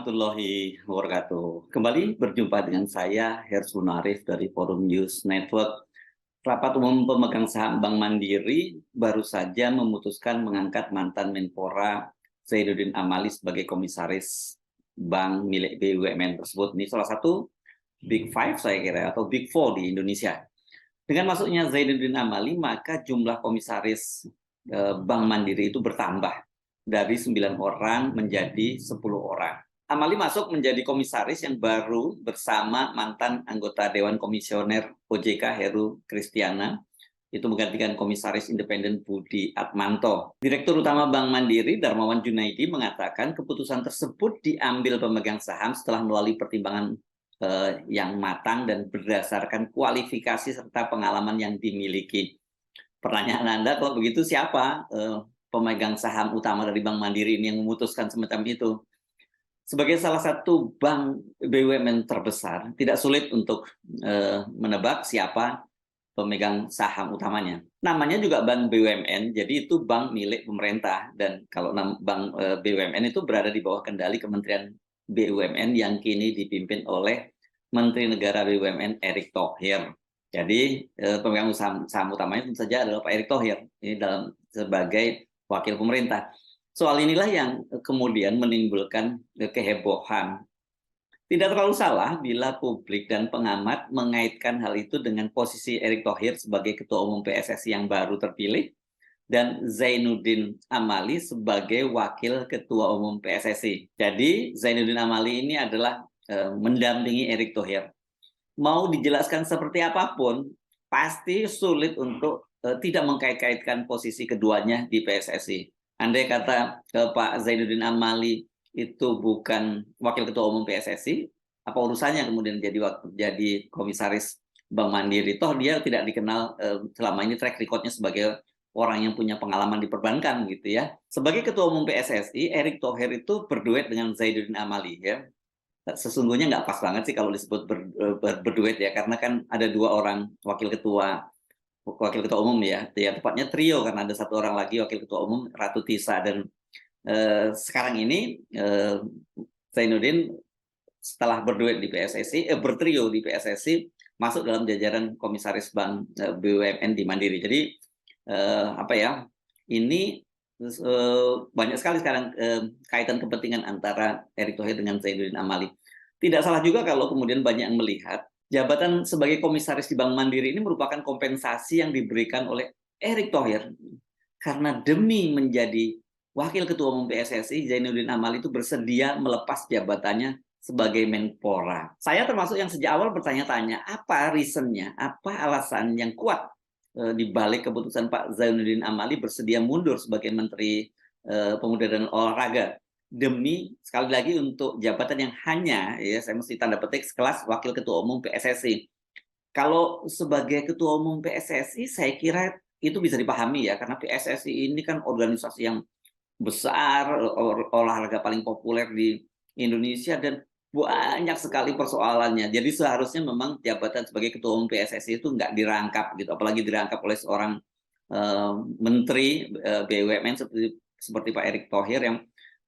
warahmatullahi wabarakatuh. Kembali berjumpa dengan saya, Hersun Arif dari Forum News Network. Rapat Umum Pemegang Saham Bank Mandiri baru saja memutuskan mengangkat mantan Menpora Zainuddin Amali sebagai komisaris bank milik BUMN tersebut. Ini salah satu Big Five saya kira, atau Big Four di Indonesia. Dengan masuknya Zainuddin Amali, maka jumlah komisaris Bank Mandiri itu bertambah dari 9 orang menjadi 10 orang. Amali masuk menjadi komisaris yang baru bersama mantan anggota Dewan Komisioner OJK Heru Kristiana, itu menggantikan komisaris independen Budi Atmanto. Direktur Utama Bank Mandiri Darmawan Junaidi mengatakan keputusan tersebut diambil pemegang saham setelah melalui pertimbangan yang matang dan berdasarkan kualifikasi serta pengalaman yang dimiliki. Pertanyaan Anda, kalau begitu siapa pemegang saham utama dari Bank Mandiri ini yang memutuskan semacam itu? Sebagai salah satu bank BUMN terbesar, tidak sulit untuk menebak siapa pemegang saham utamanya. Namanya juga Bank BUMN, jadi itu bank milik pemerintah. Dan kalau bank BUMN itu berada di bawah kendali Kementerian BUMN yang kini dipimpin oleh Menteri Negara BUMN Erick Thohir. Jadi pemegang saham utamanya tentu saja adalah Pak Erick Thohir ini sebagai wakil pemerintah. Soal inilah yang kemudian menimbulkan kehebohan. Tidak terlalu salah bila publik dan pengamat mengaitkan hal itu dengan posisi Erick Thohir sebagai Ketua Umum PSSI yang baru terpilih dan Zainuddin Amali sebagai Wakil Ketua Umum PSSI. Jadi Zainuddin Amali ini adalah mendampingi Erick Thohir. Mau dijelaskan seperti apapun, pasti sulit untuk tidak mengkait-kaitkan posisi keduanya di PSSI. Andai kata Pak Zainuddin Amali itu bukan Wakil Ketua Umum PSSI, apa urusannya kemudian jadi komisaris Bank Mandiri? Toh dia tidak dikenal selama ini track record-nya sebagai orang yang punya pengalaman di perbankan gitu ya. Sebagai Ketua Umum PSSI, Erick Thohir itu berduet dengan Zainuddin Amali ya. Sesungguhnya nggak pas banget sih kalau disebut berduet ya, karena kan ada dua orang wakil ketua umum ya tepatnya trio karena ada satu orang lagi wakil ketua umum, Ratu Tisa. Dan sekarang ini Zainuddin setelah berduet di PSSI, bertrio di PSSI, masuk dalam jajaran komisaris bank BUMN di Mandiri. Jadi ini banyak sekali sekarang kaitan kepentingan antara Erick Thohir dengan Zainuddin Amali. Tidak salah juga kalau kemudian banyak yang melihat jabatan sebagai komisaris di Bank Mandiri ini merupakan kompensasi yang diberikan oleh Erick Thohir karena demi menjadi Wakil Ketua Umum PSSI, Zainuddin Amali itu bersedia melepas jabatannya sebagai Menpora. Saya termasuk yang sejak awal bertanya-tanya, apa reasonnya, apa alasan yang kuat di balik keputusan Pak Zainuddin Amali bersedia mundur sebagai Menteri Pemuda dan Olahraga demi sekali lagi untuk jabatan yang hanya ya saya mesti tanda petik sekelas Wakil Ketua Umum PSSI. Kalau sebagai Ketua Umum PSSI saya kira itu bisa dipahami ya, karena PSSI ini kan organisasi yang besar, olahraga paling populer di Indonesia dan banyak sekali persoalannya. Jadi seharusnya memang jabatan sebagai Ketua Umum PSSI itu nggak dirangkap gitu, apalagi dirangkap oleh seorang Menteri BUMN seperti Pak Erick Thohir yang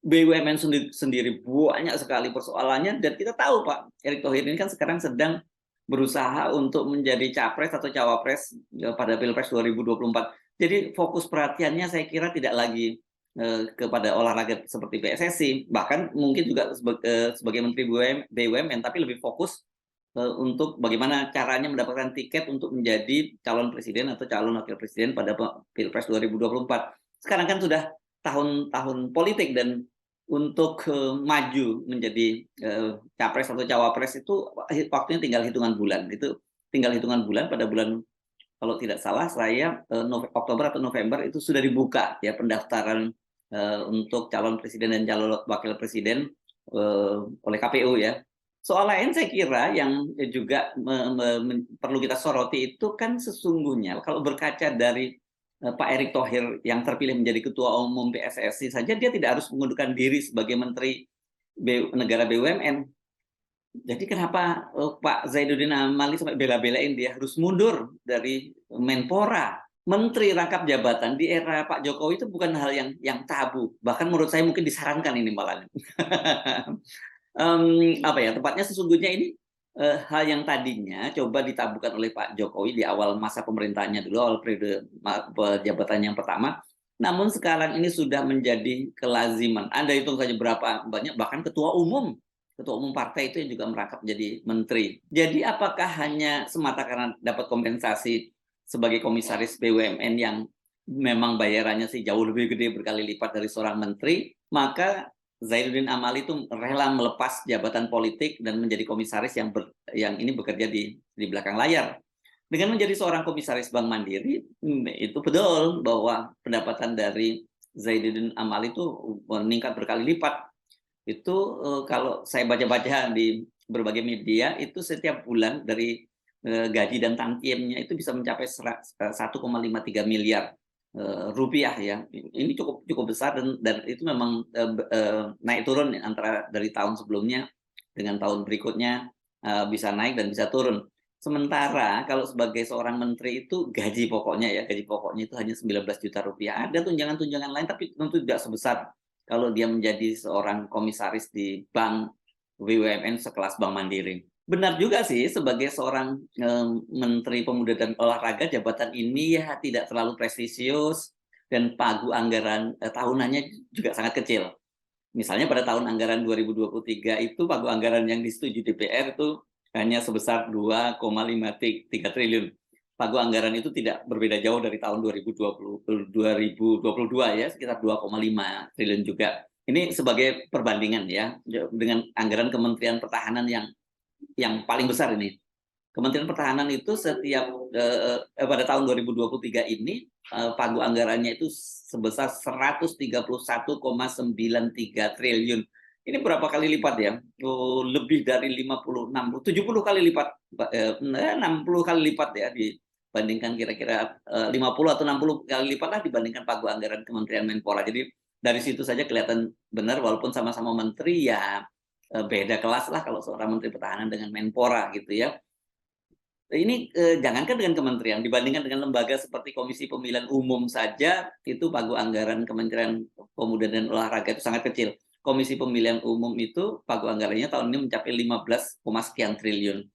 BUMN sendiri banyak sekali persoalannya. Dan kita tahu Pak Erick Thohir ini kan sekarang sedang berusaha untuk menjadi capres atau cawapres pada Pilpres 2024. Jadi fokus perhatiannya saya kira tidak lagi kepada olahraga seperti PSSI, bahkan mungkin juga sebagai Menteri BUMN, tapi lebih fokus untuk bagaimana caranya mendapatkan tiket untuk menjadi calon presiden atau calon wakil presiden pada Pilpres 2024. Sekarang kan sudah tahun-tahun politik dan untuk maju menjadi capres atau cawapres itu waktunya tinggal hitungan bulan. Itu tinggal hitungan bulan pada bulan, kalau tidak salah saya Oktober atau November itu sudah dibuka ya pendaftaran untuk calon presiden dan calon wakil presiden oleh KPU ya. Soal lain saya kira yang juga perlu kita soroti itu kan sesungguhnya kalau berkaca dari Pak Erick Thohir yang terpilih menjadi Ketua Umum PSSI saja, dia tidak harus mengundurkan diri sebagai Menteri Negara BUMN. Jadi kenapa Pak Zainuddin Amali sampai bela-belain dia harus mundur dari Menpora? Menteri rangkap jabatan di era Pak Jokowi itu bukan hal yang tabu. Bahkan menurut saya mungkin disarankan ini malah. Apa ya, tepatnya sesungguhnya ini hal yang tadinya coba ditaburkan oleh Pak Jokowi di awal masa pemerintahannya dulu, awal periode jabatan yang pertama, namun sekarang ini sudah menjadi kelaziman. Anda hitung saja berapa banyak, bahkan ketua umum partai itu yang juga merangkap menjadi menteri. Jadi apakah hanya semata karena dapat kompensasi sebagai komisaris BUMN yang memang bayarannya sih jauh lebih gede berkali lipat dari seorang menteri, maka Zainuddin Amali itu rela melepas jabatan politik dan menjadi komisaris yang ini bekerja di belakang layar. Dengan menjadi seorang komisaris Bank Mandiri, itu betul bahwa pendapatan dari Zainuddin Amali itu meningkat berkali lipat. Itu kalau saya baca-baca di berbagai media, itu setiap bulan dari gaji dan tantiyemnya itu bisa mencapai 1,53 miliar rupiah ya. Ini cukup cukup besar dan itu memang naik turun ya, antara dari tahun sebelumnya dengan tahun berikutnya bisa naik dan bisa turun. Sementara kalau sebagai seorang menteri itu gaji pokoknya itu hanya 19 juta rupiah. Ada tunjangan-tunjangan lain tapi tentu tidak sebesar kalau dia menjadi seorang komisaris di bank BUMN sekelas Bank Mandiri. Benar juga sih, sebagai seorang Menteri Pemuda dan Olahraga, jabatan ini ya tidak terlalu prestisius dan pagu anggaran tahunannya juga sangat kecil. Misalnya pada tahun anggaran 2023 itu pagu anggaran yang disetujui DPR itu hanya sebesar 2,53 triliun. Pagu anggaran itu tidak berbeda jauh dari tahun 2022 ya, sekitar 2,5 triliun juga. Ini sebagai perbandingan ya, dengan anggaran Kementerian Pertahanan yang paling besar ini. Kementerian Pertahanan itu setiap pada tahun 2023 ini pagu anggarannya itu sebesar 131,93 triliun. Ini berapa kali lipat ya? Lebih dari 56, 70 kali lipat, 60 kali lipat ya dibandingkan kira-kira 50 atau 60 kali lipat lah dibandingkan pagu anggaran Kementerian Menpora. Jadi dari situ saja kelihatan benar walaupun sama-sama menteri ya beda kelas lah kalau seorang menteri pertahanan dengan Menpora gitu ya. Ini jangankan dengan kementerian, dibandingkan dengan lembaga seperti Komisi Pemilihan Umum saja, itu pagu anggaran Kementerian Pemuda dan Olahraga itu sangat kecil. Komisi Pemilihan Umum itu pagu anggarannya tahun ini mencapai 15, sekian triliun.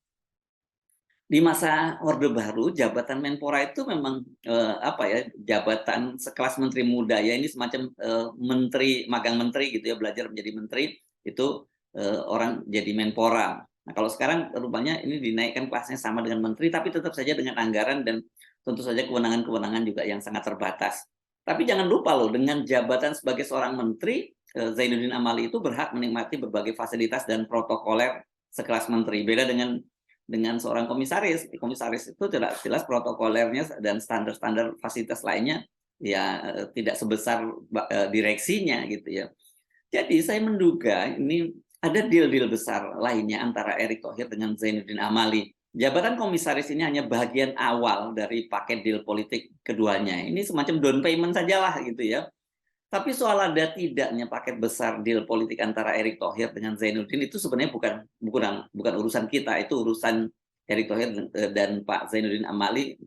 Di masa Orde Baru, jabatan Menpora itu memang jabatan sekelas menteri muda ya, ini semacam menteri, magang menteri gitu ya, belajar menjadi menteri, itu orang jadi Menpora. Nah, kalau sekarang rupanya ini dinaikkan kelasnya sama dengan menteri, tapi tetap saja dengan anggaran dan tentu saja kewenangan-kewenangan juga yang sangat terbatas. Tapi jangan lupa loh, dengan jabatan sebagai seorang menteri, Zainuddin Amali itu berhak menikmati berbagai fasilitas dan protokoler sekelas menteri. Beda dengan seorang komisaris. Komisaris itu jelas protokolernya dan standar-standar fasilitas lainnya ya tidak sebesar direksinya gitu ya. Jadi saya menduga ini ada deal-deal besar lainnya antara Erick Thohir dengan Zainuddin Amali. Jabatan komisaris ini hanya bagian awal dari paket deal politik keduanya. Ini semacam down payment sajalah gitu ya. Tapi soal ada tidaknya paket besar deal politik antara Erick Thohir dengan Zainuddin itu sebenarnya bukan urusan kita, itu urusan Erick Thohir dan Pak Zainuddin Amali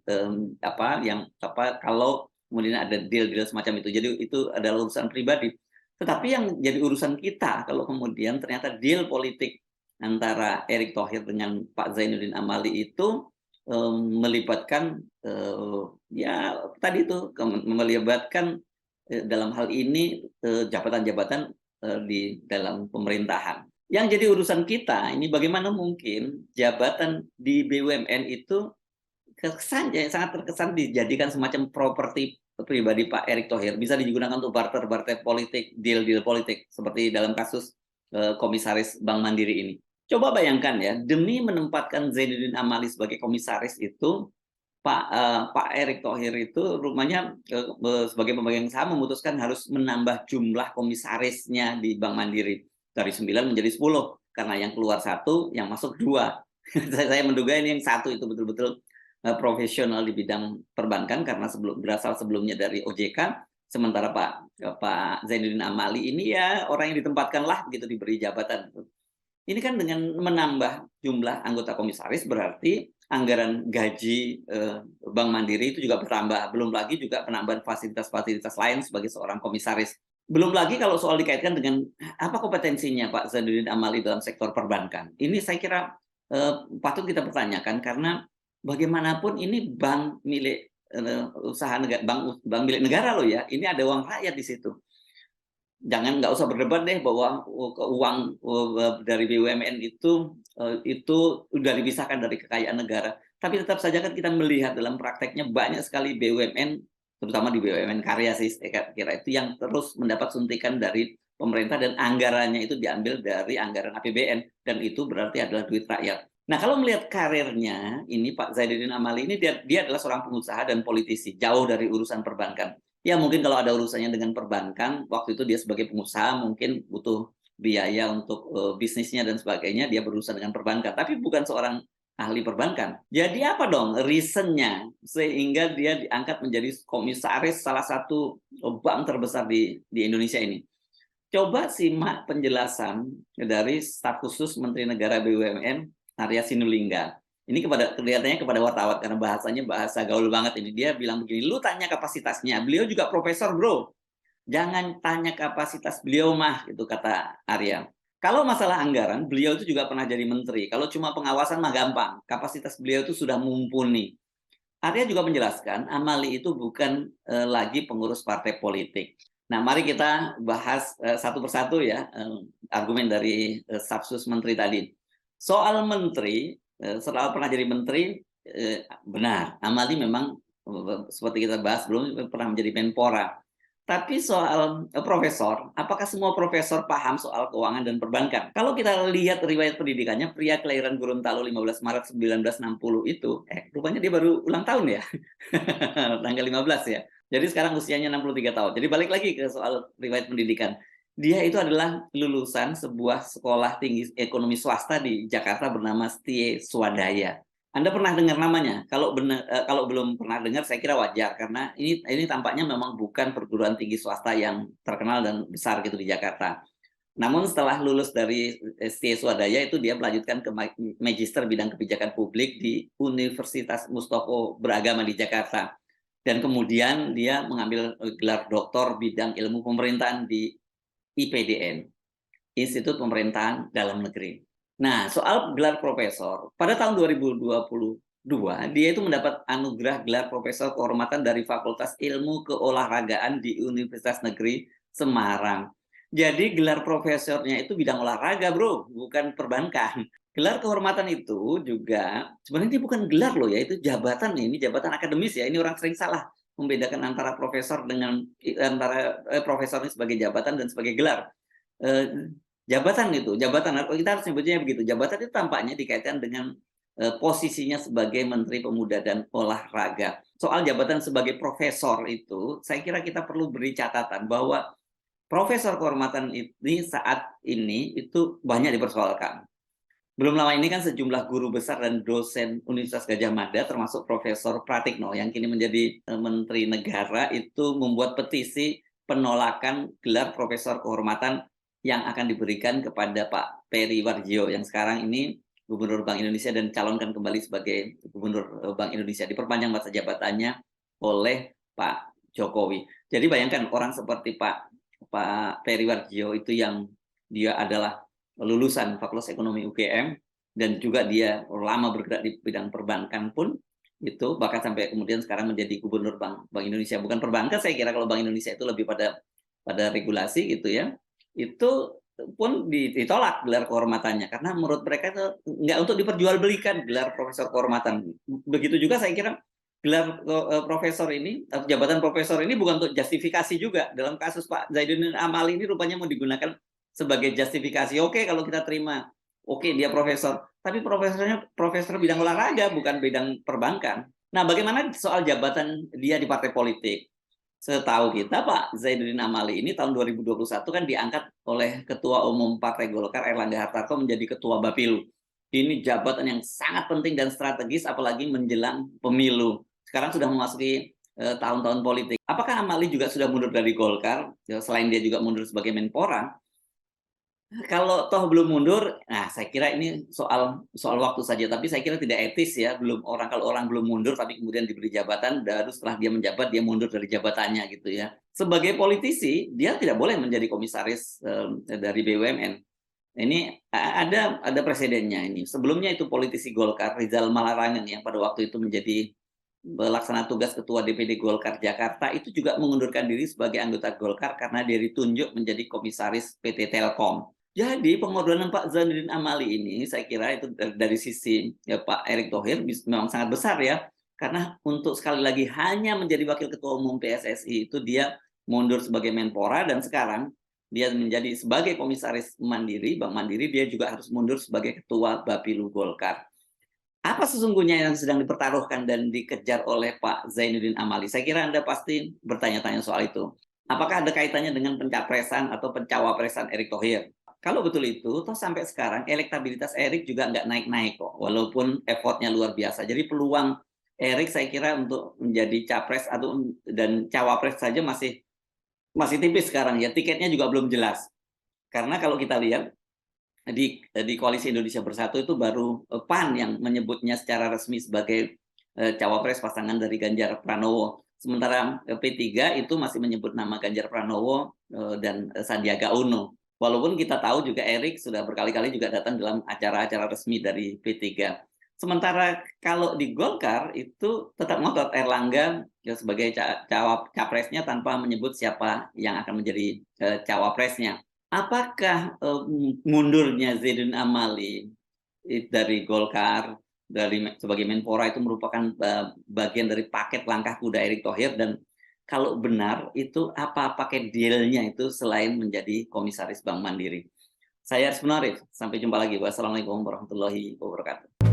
kalau kemudian ada deal-deal semacam itu. Jadi itu adalah urusan pribadi. Tetapi yang jadi urusan kita kalau kemudian ternyata deal politik antara Erick Thohir dengan Pak Zainuddin Amali itu melibatkan ya tadi itu melibatkan dalam hal ini jabatan-jabatan di dalam pemerintahan. Yang jadi urusan kita ini bagaimana mungkin jabatan di BUMN itu sangat terkesan dijadikan semacam properti pribadi Pak Erick Thohir, bisa digunakan untuk barter-barter politik, deal-deal politik seperti dalam kasus komisaris Bank Mandiri ini. Coba bayangkan ya, demi menempatkan Zainuddin Amali sebagai komisaris itu Pak Erick Thohir itu rupanya sebagai pemegang saham memutuskan harus menambah jumlah komisarisnya di Bank Mandiri dari 9 menjadi 10 karena yang keluar 1, yang masuk 2. Saya menduga ini yang 1 itu betul-betul profesional di bidang perbankan karena berasal sebelumnya dari OJK, sementara Pak Zainuddin Amali ini ya orang yang ditempatkan lah begitu diberi jabatan. Ini kan dengan menambah jumlah anggota komisaris berarti anggaran gaji Bank Mandiri itu juga bertambah. Belum lagi juga penambahan fasilitas-fasilitas lain sebagai seorang komisaris. Belum lagi kalau soal dikaitkan dengan apa kompetensinya Pak Zainuddin Amali dalam sektor perbankan. Ini saya kira patut kita pertanyakan karena bagaimanapun ini bank milik usaha negara, bank milik negara loh ya. Ini ada uang rakyat di situ. Nggak usah berdebat deh bahwa uang dari BUMN itu udah dipisahkan dari kekayaan negara. Tapi tetap saja kan kita melihat dalam prakteknya banyak sekali BUMN, terutama di BUMN karya sih, saya kira itu yang terus mendapat suntikan dari pemerintah dan anggarannya itu diambil dari anggaran APBN dan itu berarti adalah duit rakyat. Nah, kalau melihat karirnya ini Pak Zainuddin Amali ini dia adalah seorang pengusaha dan politisi, jauh dari urusan perbankan. Ya mungkin kalau ada urusannya dengan perbankan, waktu itu dia sebagai pengusaha mungkin butuh biaya untuk bisnisnya dan sebagainya, dia berurusan dengan perbankan. Tapi bukan seorang ahli perbankan. Jadi apa dong reasonnya sehingga dia diangkat menjadi komisaris salah satu bank terbesar di Indonesia ini? Coba simak penjelasan dari staf khusus Menteri Negara BUMN Arya Sinulinga. Ini kelihatannya kepada wartawan karena bahasanya bahasa gaul banget ini. Dia bilang begini, lu tanya kapasitasnya. Beliau juga profesor, bro. Jangan tanya kapasitas beliau mah, itu kata Arya. Kalau masalah anggaran, beliau itu juga pernah jadi menteri. Kalau cuma pengawasan mah gampang. Kapasitas beliau itu sudah mumpuni. Arya juga menjelaskan, Amali itu bukan lagi pengurus partai politik. Nah, mari kita bahas satu persatu ya argumen dari stafsus menteri tadi. Soal menteri, setelah pernah jadi menteri, benar, Amali memang seperti kita bahas belum pernah menjadi Menpora. Tapi soal profesor, apakah semua profesor paham soal keuangan dan perbankan? Kalau kita lihat riwayat pendidikannya, pria kelahiran Gorontalo 15 Maret 1960 itu, rupanya dia baru ulang tahun ya, tanggal 15 ya. Jadi sekarang usianya 63 tahun. Jadi balik lagi ke soal riwayat pendidikan. Dia itu adalah lulusan sebuah sekolah tinggi ekonomi swasta di Jakarta bernama Setie Swadaya. Anda pernah dengar namanya? Kalau belum pernah dengar, saya kira wajar karena ini tampaknya memang bukan perguruan tinggi swasta yang terkenal dan besar gitu di Jakarta. Namun setelah lulus dari ST Swadaya itu dia melanjutkan ke Magister Bidang Kebijakan Publik di Universitas Mustopo Beragama di Jakarta. Dan kemudian dia mengambil gelar doktor bidang ilmu pemerintahan di IPDN, Institut Pemerintahan Dalam Negeri. Nah, soal gelar profesor, pada tahun 2022, dia itu mendapat anugerah gelar profesor kehormatan dari Fakultas Ilmu Keolahragaan di Universitas Negeri Semarang. Jadi gelar profesornya itu bidang olahraga, bro, bukan perbankan. Gelar kehormatan itu juga, sebenarnya ini bukan gelar loh ya, itu jabatan nih, ini jabatan akademis ya, ini orang sering salah membedakan antara profesor dengan profesor ini sebagai jabatan dan sebagai gelar. Jabatan itu, jabatan kita harus nyebutnya begitu. Jabatan itu tampaknya dikaitkan dengan posisinya sebagai Menteri Pemuda dan Olahraga. Soal jabatan sebagai profesor itu, saya kira kita perlu beri catatan bahwa profesor kehormatan ini saat ini itu banyak dipersoalkan. Belum lama ini kan sejumlah guru besar dan dosen Universitas Gadjah Mada, termasuk Profesor Pratikno yang kini menjadi Menteri Negara, itu membuat petisi penolakan gelar Profesor Kehormatan yang akan diberikan kepada Pak Peri Warjio yang sekarang ini Gubernur Bank Indonesia dan calonkan kembali sebagai Gubernur Bank Indonesia, diperpanjang masa jabatannya oleh Pak Jokowi. Jadi bayangkan orang seperti Pak Peri Warjio itu yang dia adalah lulusan Fakultas Ekonomi UGM dan juga dia lama bergerak di bidang perbankan pun itu bahkan sampai kemudian sekarang menjadi Gubernur Bank Indonesia. Bukan perbankan, saya kira kalau Bank Indonesia itu lebih pada regulasi gitu ya. Itu pun ditolak gelar kehormatannya karena menurut mereka itu nggak untuk diperjualbelikan gelar profesor kehormatan. Begitu juga saya kira gelar profesor ini atau jabatan profesor ini bukan untuk justifikasi juga. Dalam kasus Pak Zainuddin Amali ini rupanya mau digunakan sebagai justifikasi. Oke, kalau kita terima, oke dia profesor, tapi profesornya profesor bidang olahraga bukan bidang perbankan. Nah, bagaimana soal jabatan dia di partai politik? Setahu kita Pak Zainuddin Amali ini tahun 2021 kan diangkat oleh Ketua Umum Partai Golkar Erlangga Hartarto menjadi Ketua Bapilu. Ini jabatan yang sangat penting dan strategis apalagi menjelang pemilu. Sekarang sudah memasuki tahun-tahun politik. Apakah Amali juga sudah mundur dari Golkar? Selain dia juga mundur sebagai Menpora, Kalau toh belum mundur, nah saya kira ini soal soal waktu saja, tapi saya kira tidak etis ya, kalau orang belum mundur tapi kemudian diberi jabatan, baru setelah dia menjabat dia mundur dari jabatannya gitu ya. Sebagai politisi, dia tidak boleh menjadi komisaris dari BUMN. Ini ada presidennya ini. Sebelumnya itu politisi Golkar, Rizal Malarangeng yang pada waktu itu menjadi pelaksana tugas Ketua DPD Golkar Jakarta, itu juga mengundurkan diri sebagai anggota Golkar karena dia ditunjuk menjadi komisaris PT Telkom. Jadi pengorbanan Pak Zainuddin Amali ini saya kira itu dari sisi ya, Pak Erick Thohir memang sangat besar ya. Karena untuk sekali lagi hanya menjadi wakil ketua umum PSSI itu dia mundur sebagai Menpora, dan sekarang dia menjadi sebagai komisaris Mandiri, Bank Mandiri, dia juga harus mundur sebagai ketua Bapilu Golkar. Apa sesungguhnya yang sedang dipertaruhkan dan dikejar oleh Pak Zainuddin Amali? Saya kira Anda pasti bertanya-tanya soal itu. Apakah ada kaitannya dengan pencapresan atau pencawapresan Erick Thohir? Kalau betul itu, toh sampai sekarang elektabilitas Erick juga nggak naik-naik kok, walaupun effortnya luar biasa. Jadi peluang Erick saya kira untuk menjadi capres atau dan cawapres saja masih masih tipis sekarang ya. Tiketnya juga belum jelas. Karena kalau kita lihat di Koalisi Indonesia Bersatu itu baru PAN yang menyebutnya secara resmi sebagai cawapres pasangan dari Ganjar Pranowo. Sementara P3 itu masih menyebut nama Ganjar Pranowo dan Sandiaga Uno. Walaupun kita tahu juga Erik sudah berkali-kali juga datang dalam acara-acara resmi dari P3. Sementara kalau di Golkar itu tetap ngotot Erlangga ya, sebagai capresnya tanpa menyebut siapa yang akan menjadi cawapresnya. Apakah mundurnya Zainuddin Amali dari Golkar sebagai Menpora itu merupakan bagian dari paket langkah kuda Erick Thohir, dan kalau benar itu apa paket dealnya itu selain menjadi komisaris Bank Mandiri? Saya Aris Munarif, sampai jumpa lagi. Wassalamualaikum warahmatullahi wabarakatuh.